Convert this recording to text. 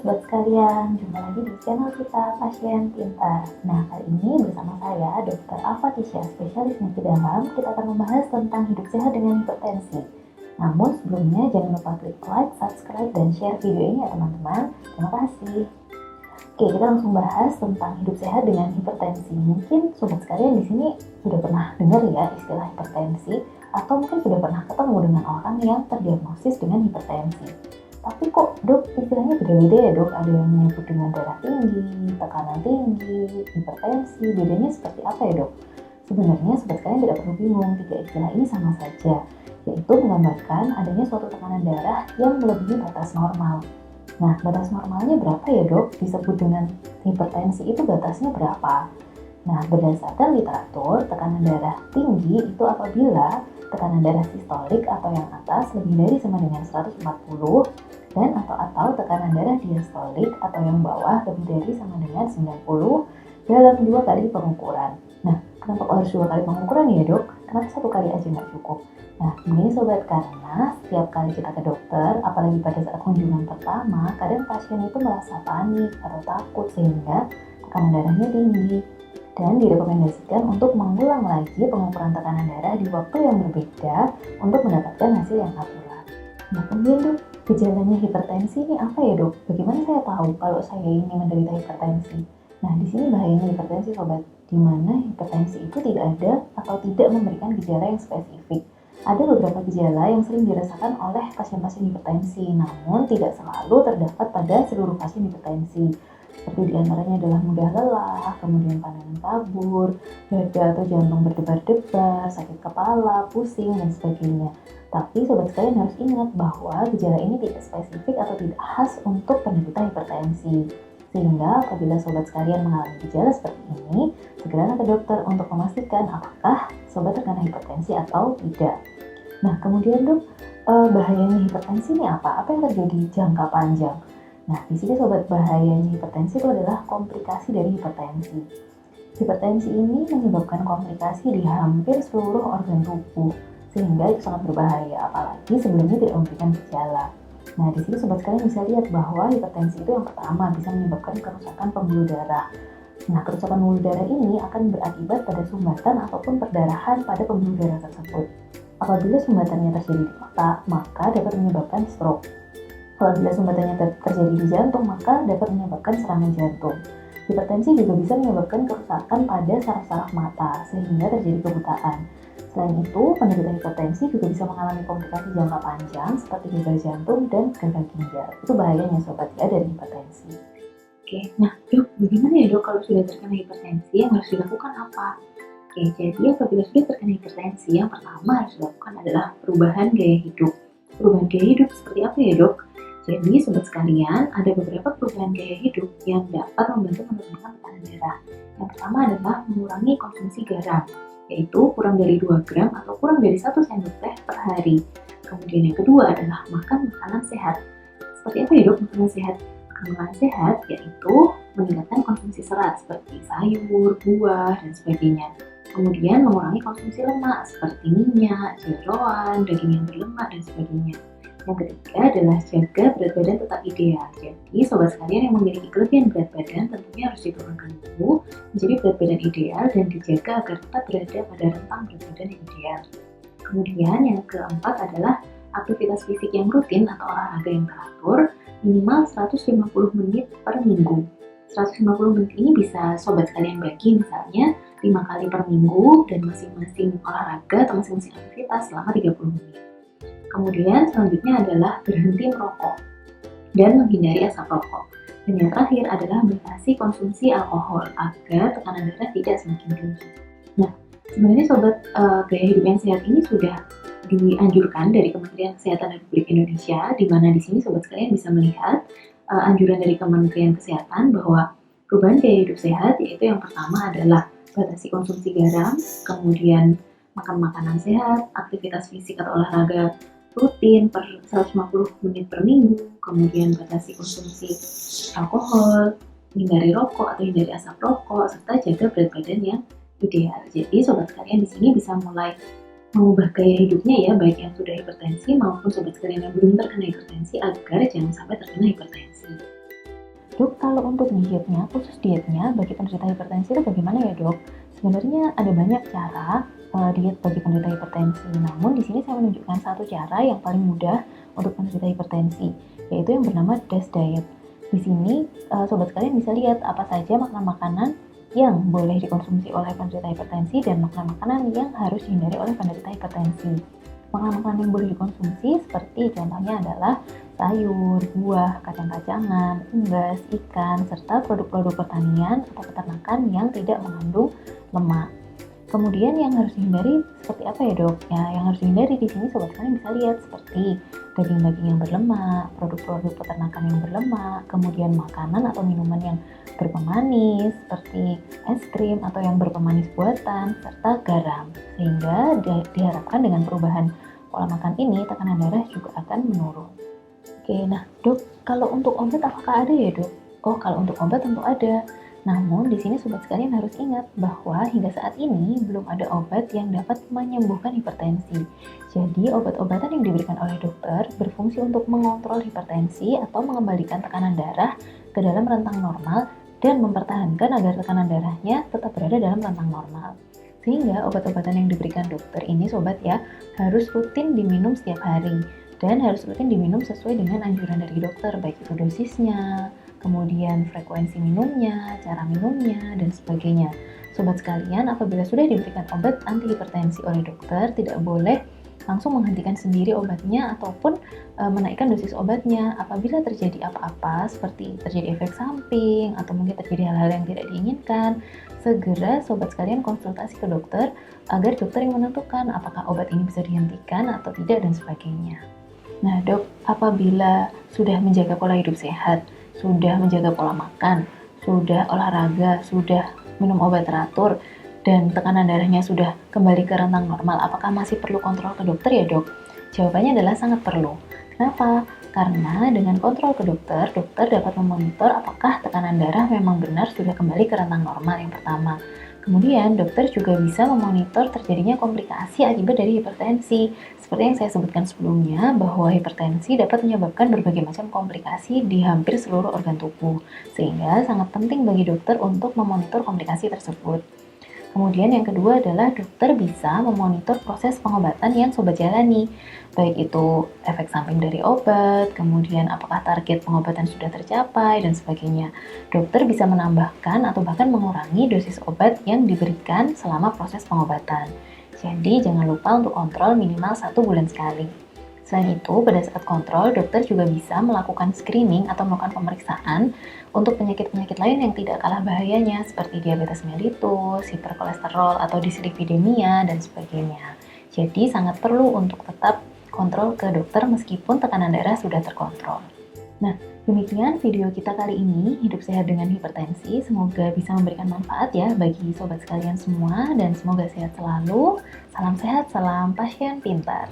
sobat sekalian, jumpa lagi di channel kita Pasien Pintar. Nah, kali ini bersama saya Dr. Afatisya, spesialis penyakit dalam, kita akan membahas tentang hidup sehat dengan hipertensi. Namun sebelumnya jangan lupa klik like, subscribe, dan share video ini ya teman-teman. Terima kasih. Oke, kita langsung bahas tentang hidup sehat dengan hipertensi. Mungkin sobat sekalian di sini sudah pernah dengar ya istilah hipertensi, atau mungkin sudah pernah ketemu dengan orang yang terdiagnosis dengan hipertensi. Tapi kok dok istilahnya beda-beda ya dok, ada yang menyebut dengan darah tinggi, tekanan tinggi, hipertensi, bedanya seperti apa ya dok? Sebenarnya sobat sekalian tidak perlu bingung, tiga istilah ini sama saja, yaitu menggambarkan adanya suatu tekanan darah yang melebihi batas normal. Nah, batas normalnya berapa ya dok? Disebut dengan hipertensi itu batasnya berapa? Nah, berdasarkan literatur, tekanan darah tinggi itu apabila tekanan darah sistolik atau yang atas lebih dari sama dengan 140 dan atau tekanan darah diastolik atau yang bawah lebih dari sama dengan 90 dalam 2 kali pengukuran. Nah, kenapa harus 2 kali pengukuran ya dok? Kenapa 1 kali aja nggak cukup? Nah, begini sobat, karena setiap kali kita ke dokter, apalagi pada saat kunjungan pertama, kadang pasien itu merasa panik atau takut sehingga tekanan darahnya tinggi. Dan direkomendasikan untuk mengulang lagi pengukuran tekanan darah di waktu yang berbeda untuk mendapatkan hasil yang akurat. Nah, kemudian dok, gejalanya hipertensi ini apa ya dok? Bagaimana saya tahu kalau saya ini menderita hipertensi? Nah, di sini bahayanya hipertensi sobat, di mana hipertensi itu tidak ada atau tidak memberikan gejala yang spesifik. Ada beberapa gejala yang sering dirasakan oleh pasien-pasien hipertensi, namun tidak selalu terdapat pada seluruh pasien hipertensi. Seperti diantaranya adalah mudah lelah, kemudian pandangan kabur, dada atau jantung berdebar-debar, sakit kepala, pusing, dan sebagainya. Tapi sobat sekalian harus ingat bahwa gejala ini tidak spesifik atau tidak khas untuk penderita hipertensi. Sehingga apabila sobat sekalian mengalami gejala seperti ini, segeralah ke dokter untuk memastikan apakah sobat terkena hipertensi atau tidak. Nah, kemudian dok, bahayanya hipertensi ini apa? Apa yang terjadi jangka panjang? Nah, di sini sobat, bahayanya hipertensi itu adalah komplikasi dari hipertensi. Hipertensi ini menyebabkan komplikasi di hampir seluruh organ tubuh, sehingga itu sangat berbahaya, apalagi sebelumnya tidak memberikan gejala. Nah, di sini sobat sekalian bisa lihat bahwa hipertensi itu yang pertama bisa menyebabkan kerusakan pembuluh darah. Nah, kerusakan pembuluh darah ini akan berakibat pada sumbatan ataupun perdarahan pada pembuluh darah tersebut. Apabila sumbatannya terjadi di otak, maka dapat menyebabkan stroke. Apabila sumbatannya terjadi di jantung, maka dapat menyebabkan serangan jantung. Hipertensi juga bisa menyebabkan kerusakan pada saraf-saraf mata, sehingga terjadi kebutaan. Selain itu, penderita hipertensi juga bisa mengalami komplikasi jangka panjang seperti gagal jantung dan gagal ginjal. Itu bahayanya sobat ya dari hipertensi. Oke, nah dok, bagaimana ya dok kalau sudah terkena hipertensi, yang harus dilakukan apa? Oke, jadi apabila sudah terkena hipertensi, yang pertama harus dilakukan adalah perubahan gaya hidup. Perubahan gaya hidup seperti apa ya dok? Jadi sobat sekalian, ada beberapa perubahan gaya hidup yang dapat membantu menurunkan tekanan darah. Yang pertama adalah mengurangi konsumsi garam, yaitu kurang dari 2 gram atau kurang dari 1 sendok teh per hari. Kemudian yang kedua adalah makan makanan sehat. Seperti apa ya dok makanan sehat? Makanan sehat yaitu meningkatkan konsumsi serat seperti sayur, buah, dan sebagainya. Kemudian mengurangi konsumsi lemak seperti minyak, jeroan, daging yang berlemak, dan sebagainya. Yang ketiga adalah jaga berat badan tetap ideal. Jadi sobat sekalian yang memiliki kelebihan berat badan tentunya harus diturunkan dulu menjadi berat badan ideal dan dijaga agar tetap berada pada rentang berat badan yang ideal. Kemudian yang keempat adalah aktivitas fisik yang rutin atau olahraga yang teratur minimal 150 menit per minggu. 150 menit ini bisa sobat sekalian bagi misalnya 5 kali per minggu dan masing-masing olahraga atau masing-masing aktivitas selama 30 menit. Kemudian selanjutnya adalah berhenti merokok dan menghindari asap rokok. Dan yang terakhir adalah batasi konsumsi alkohol agar tekanan darah tidak semakin tinggi. Nah, sebenarnya sobat, gaya hidup yang sehat ini sudah dianjurkan dari Kementerian Kesehatan Republik Indonesia, di mana di sini sobat sekalian bisa melihat anjuran dari Kementerian Kesehatan bahwa perubahan gaya hidup sehat yaitu yang pertama adalah batasi konsumsi garam, kemudian makan makanan sehat, aktivitas fisik atau olahraga rutin per 150 menit per minggu, kemudian batasi konsumsi alkohol, hindari rokok atau hindari asap rokok, serta jaga berat badan yang ideal. Jadi sobat sekalian di sini bisa mulai mengubah gaya hidupnya ya, baik yang sudah hipertensi maupun sobat sekalian yang belum terkena hipertensi agar jangan sampai terkena hipertensi. Dok, kalau untuk dietnya, khusus dietnya bagi penderita hipertensi itu bagaimana ya dok? Sebenarnya ada banyak cara diet bagi penderita hipertensi. Namun di sini saya menunjukkan satu cara yang paling mudah untuk penderita hipertensi, yaitu yang bernama DASH diet. Di sini sobat sekalian bisa lihat apa saja makanan-makanan yang boleh dikonsumsi oleh penderita hipertensi dan makanan-makanan yang harus dihindari oleh penderita hipertensi. Makanan-makanan yang boleh dikonsumsi seperti contohnya adalah sayur, buah, kacang-kacangan, unggas, ikan, serta produk-produk pertanian atau peternakan yang tidak mengandung lemak. Kemudian yang harus dihindari seperti apa ya dok? Ya, yang harus dihindari di sini sobat kalian bisa lihat seperti daging-daging yang berlemak, produk-produk peternakan yang berlemak, kemudian makanan atau minuman yang berpemanis seperti es krim atau yang berpemanis buatan, serta garam. Sehingga diharapkan dengan perubahan pola makan ini tekanan darah juga akan menurun. Oke, nah dok, kalau untuk obat apakah ada ya dok? Oh, kalau untuk obat tentu ada. Namun di sini sobat sekalian harus ingat bahwa hingga saat ini belum ada obat yang dapat menyembuhkan hipertensi. Jadi obat-obatan yang diberikan oleh dokter berfungsi untuk mengontrol hipertensi atau mengembalikan tekanan darah ke dalam rentang normal dan mempertahankan agar tekanan darahnya tetap berada dalam rentang normal. Sehingga obat-obatan yang diberikan dokter ini sobat ya harus rutin diminum setiap hari dan harus rutin diminum sesuai dengan anjuran dari dokter, baik itu dosisnya, kemudian frekuensi minumnya, cara minumnya, dan sebagainya. Sobat sekalian, apabila sudah diberikan obat antihipertensi oleh dokter, tidak boleh langsung menghentikan sendiri obatnya ataupun menaikkan dosis obatnya. Apabila terjadi apa-apa seperti terjadi efek samping atau mungkin terjadi hal-hal yang tidak diinginkan, segera sobat sekalian konsultasi ke dokter agar dokter yang menentukan apakah obat ini bisa dihentikan atau tidak dan sebagainya. Nah dok, apabila sudah menjaga pola hidup sehat, sudah menjaga pola makan, sudah olahraga, sudah minum obat teratur, dan tekanan darahnya sudah kembali ke rentang normal, apakah masih perlu kontrol ke dokter ya dok? Jawabannya adalah sangat perlu. Kenapa? Karena dengan kontrol ke dokter, dokter dapat memonitor apakah tekanan darah memang benar sudah kembali ke rentang normal yang pertama. Kemudian dokter juga bisa memonitor terjadinya komplikasi akibat dari hipertensi. Seperti yang saya sebutkan sebelumnya, bahwa hipertensi dapat menyebabkan berbagai macam komplikasi di hampir seluruh organ tubuh. Sehingga sangat penting bagi dokter untuk memonitor komplikasi tersebut. Kemudian yang kedua adalah dokter bisa memonitor proses pengobatan yang sobat jalani. Baik itu efek samping dari obat, kemudian apakah target pengobatan sudah tercapai, dan sebagainya. Dokter bisa menambahkan atau bahkan mengurangi dosis obat yang diberikan selama proses pengobatan. Jadi jangan lupa untuk kontrol minimal 1 bulan sekali. Selain itu, pada saat kontrol, dokter juga bisa melakukan screening atau melakukan pemeriksaan untuk penyakit-penyakit lain yang tidak kalah bahayanya seperti diabetes mellitus, hiperkolesterol, atau dislipidemia, dan sebagainya. Jadi sangat perlu untuk tetap kontrol ke dokter meskipun tekanan darah sudah terkontrol. Nah, demikian video kita kali ini, hidup sehat dengan hipertensi. Semoga bisa memberikan manfaat ya bagi sobat sekalian semua dan semoga sehat selalu. Salam sehat, salam pasien pintar.